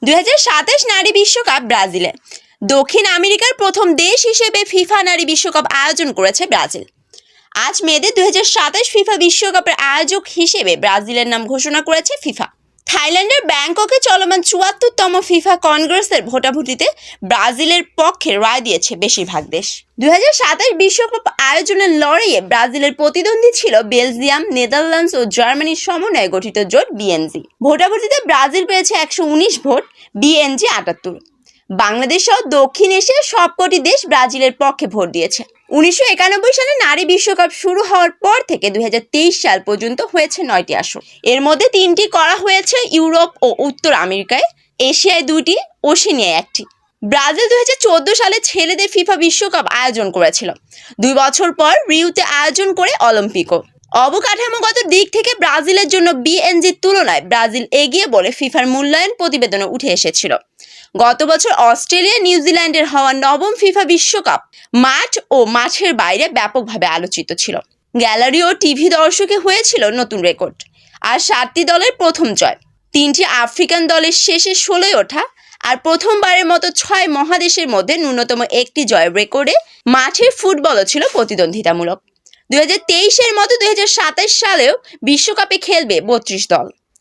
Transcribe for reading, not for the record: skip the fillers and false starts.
2027 নারী বিশ্বকাপ ব্রাজিলে। দক্ষিণ আমেরিকার প্রথম দেশ হিসেবে ফিফা নারী বিশ্বকাপ আয়োজন করেছে ব্রাজিল। আজ মেতে 2027 ফিফা বিশ্বকাপের আয়োজক হিসেবে ব্রাজিলের নাম ঘোষণা করেছে ফিফা। থাইল্যান্ডের ব্যাংককে চলমান 74তম ফিফা কংগ্রেসের ভোটাভুটিতে ব্রাজিলের পক্ষে রায় দিয়েছে বেশিরভাগ দেশ। 2027 বিশ্বকাপ আয়োজনের লড়াইয়ে ব্রাজিলের প্রতিদ্বন্দ্বী ছিল বেলজিয়াম, নেদারল্যান্ডস ও জার্মানির সমন্বয়ে গঠিত জোট বিএনজি। ভোটাভুটিতে ব্রাজিল পেয়েছে 119 ভোট, বিএনজি 78। বাংলাদেশ সহ দক্ষিণ এশিয়ার সবকটি দেশ ব্রাজিলের পক্ষে ভোট দিয়েছে। 1991 সালে নারী বিশ্বকাপ শুরু হওয়ার পর থেকে 2023 সাল পর্যন্ত হয়েছে 9টি আসর। এর মধ্যে 3টি করা হয়েছে ইউরোপ ও উত্তর আমেরিকায়, এশিয়ায় 2টি, ওশেনিয়ায় 1টি। ব্রাজিল 2014 সালে ছেলেদের ফিফা বিশ্বকাপ আয়োজন করেছিল। 2 বছর পর রিওতে আয়োজন করে অলিম্পিকও। অবকাঠামোগত দিক থেকে ব্রাজিলের জন্য বিএনজির তুলনায় ব্রাজিল এগিয়ে বলে ফিফার মূল্যায়ন প্রতিবেদনে উঠে এসেছিল। গত বছর অস্ট্রেলিয়া নিউজিল্যান্ডের হওয়া 9ম ফিফা বিশ্বকাপ মাঠ ও মাঠের বাইরে ব্যাপকভাবে আলোচিত ছিল। গ্যালারি ও টিভি দর্শকে হয়েছিল নতুন রেকর্ড। আর 7টি দলের প্রথম জয়, 3টি আফ্রিকান দলের শেষে 16 ওঠা আর প্রথমবারের মতো 6 মহাদেশের মধ্যে ন্যূনতম একটি জয়ের রেকর্ডে মাঠের ফুটবলও ছিল প্রতিদ্বন্দ্বিতামূলক। 2023-এর মতো 2027 সালেও বিশ্বকাপে খেলবে 32 দল।